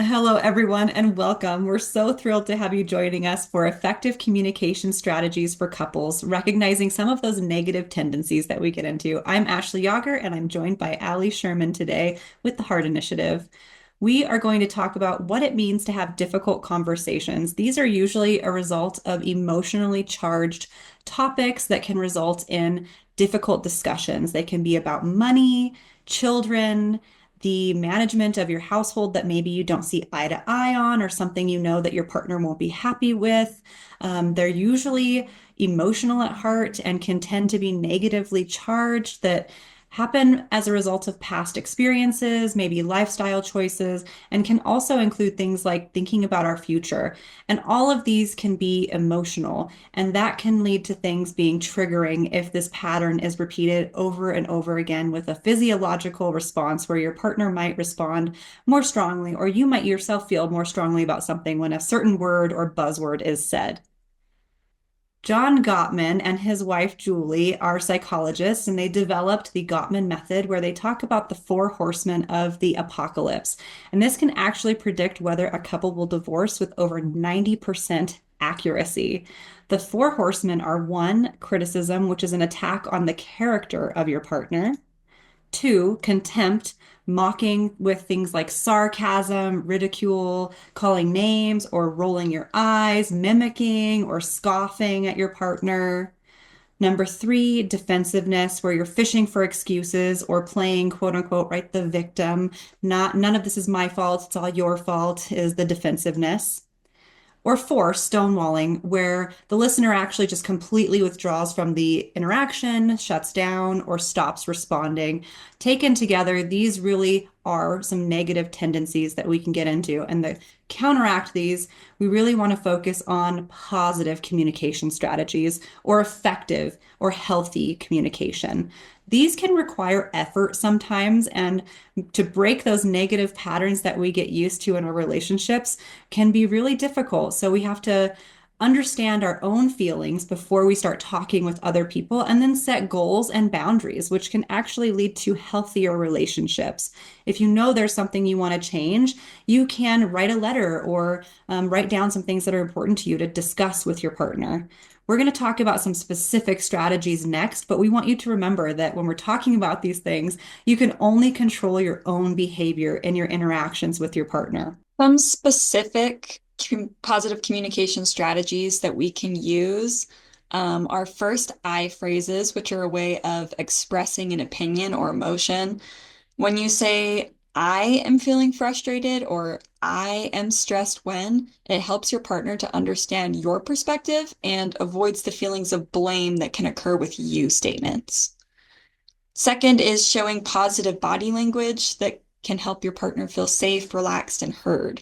Hello, everyone, and welcome. We're so thrilled to have you joining us for effective communication strategies for couples, recognizing some of those negative tendencies that we get into. I'm Ashley Yager, and I'm joined by Ali Sherman today with the Heart Initiative. We are going to talk about what it means to have difficult conversations. These are usually a result of emotionally charged topics that can result in difficult discussions. They can be about money, children, the management of your household that maybe you don't see eye to eye on, or something you know that your partner won't be happy with. They're usually emotional at heart and can tend to be negatively charged that happen as a result of past experiences, maybe lifestyle choices, and can also include things like thinking about our future. And all of these can be emotional, and that can lead to things being triggering if this pattern is repeated over and over again with a physiological response where your partner might respond more strongly, or you might yourself feel more strongly about something when a certain word or buzzword is said. John Gottman and his wife Julie are psychologists, and they developed the Gottman method where they talk about the four horsemen of the apocalypse. And this can actually predict whether a couple will divorce with over 90% accuracy. The four horsemen are one, criticism, which is an attack on the character of your partner. Two, contempt, mocking with things like sarcasm, ridicule, calling names, or rolling your eyes, mimicking or scoffing at your partner. Number three, defensiveness, where you're fishing for excuses or playing quote unquote, right, the victim. None of this is my fault, it's all your fault, is the defensiveness. Or four, stonewalling, where the listener actually just completely withdraws from the interaction, shuts down, or stops responding. Taken together, these really are some negative tendencies that we can get into. And to counteract these, we really want to focus on positive communication strategies or effective or healthy communication. These can require effort sometimes, and to break those negative patterns that we get used to in our relationships can be really difficult. So we have to understand our own feelings before we start talking with other people, and then set goals and boundaries, which can actually lead to healthier relationships. If you know there's something you want to change, you can write a letter or write down some things that are important to you to discuss with your partner. We're going to talk about some specific strategies next, but we want you to remember that when we're talking about these things, you can only control your own behavior in your interactions with your partner. Some specific positive communication strategies that we can use are first I phrases, which are a way of expressing an opinion or emotion. When you say, I am feeling frustrated or I am stressed when, it helps your partner to understand your perspective and avoids the feelings of blame that can occur with you statements. Second is showing positive body language that can help your partner feel safe, relaxed, and heard.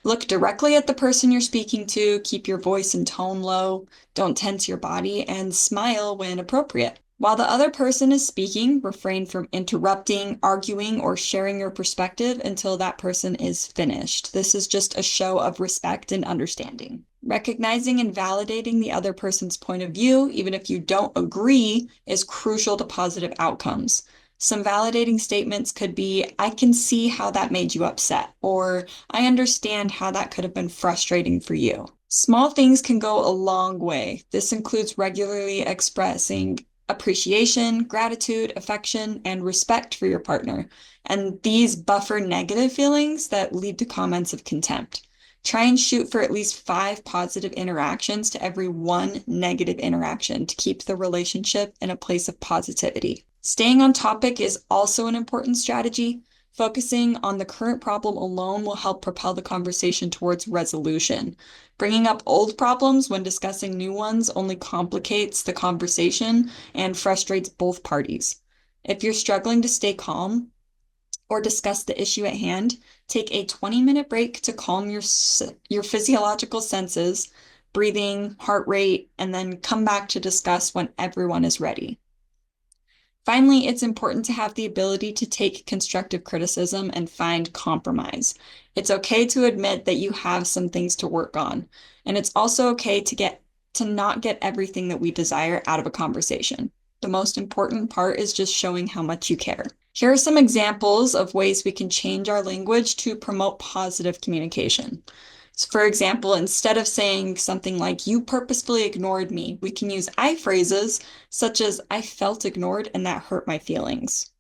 Look directly at the person you're speaking to, keep your voice and tone low, don't tense your body, and smile when appropriate. While the other person is speaking, refrain from interrupting, arguing, or sharing your perspective until that person is finished. This is just a show of respect and understanding. Recognizing and validating the other person's point of view, even if you don't agree, is crucial to positive outcomes. Some validating statements could be, I can see how that made you upset, or I understand how that could have been frustrating for you. Small things can go a long way. This includes regularly expressing appreciation, gratitude, affection, and respect for your partner. And these buffer negative feelings that lead to comments of contempt. Try and shoot for at least 5 positive interactions to every one negative interaction to keep the relationship in a place of positivity. Staying on topic is also an important strategy. Focusing on the current problem alone will help propel the conversation towards resolution. Bringing up old problems when discussing new ones only complicates the conversation and frustrates both parties. If you're struggling to stay calm or discuss the issue at hand, take a 20-minute break to calm your physiological senses, breathing, heart rate, and then come back to discuss when everyone is ready. Finally, it's important to have the ability to take constructive criticism and find compromise. It's okay to admit that you have some things to work on, and it's also okay to not get everything that we desire out of a conversation. The most important part is just showing how much you care. Here are some examples of ways we can change our language to promote positive communication. So for example, instead of saying something like, you purposefully ignored me, we can use I phrases such as, I felt ignored and that hurt my feelings.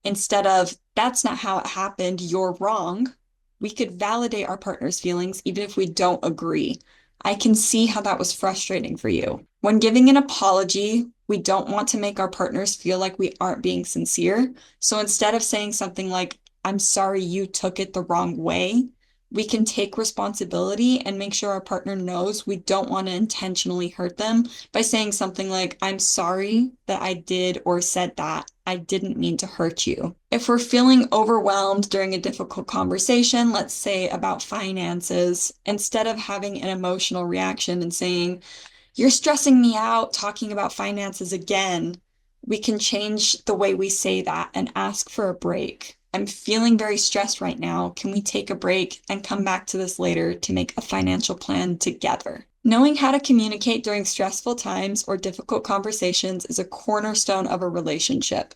Instead of, that's not how it happened, you're wrong, we could validate our partner's feelings even if we don't agree. I can see how that was frustrating for you. When giving an apology, we don't want to make our partners feel like we aren't being sincere. So instead of saying something like, I'm sorry you took it the wrong way, we can take responsibility and make sure our partner knows we don't want to intentionally hurt them by saying something like, I'm sorry that I did or said that. I didn't mean to hurt you. If we're feeling overwhelmed during a difficult conversation, let's say about finances, instead of having an emotional reaction and saying, you're stressing me out talking about finances again, we can change the way we say that and ask for a break. I'm feeling very stressed right now. Can we take a break and come back to this later to make a financial plan together? Knowing how to communicate during stressful times or difficult conversations is a cornerstone of a relationship.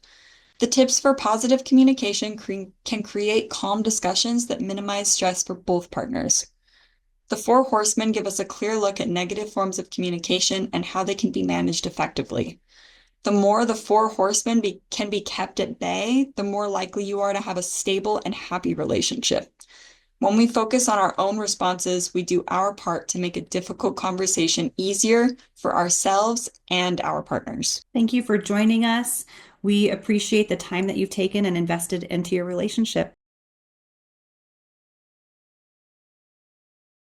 The tips for positive communication can create calm discussions that minimize stress for both partners. The four horsemen give us a clear look at negative forms of communication and how they can be managed effectively. The more the four horsemen can be kept at bay, the more likely you are to have a stable and happy relationship. When we focus on our own responses, we do our part to make a difficult conversation easier for ourselves and our partners. Thank you for joining us. We appreciate the time that you've taken and invested into your relationship.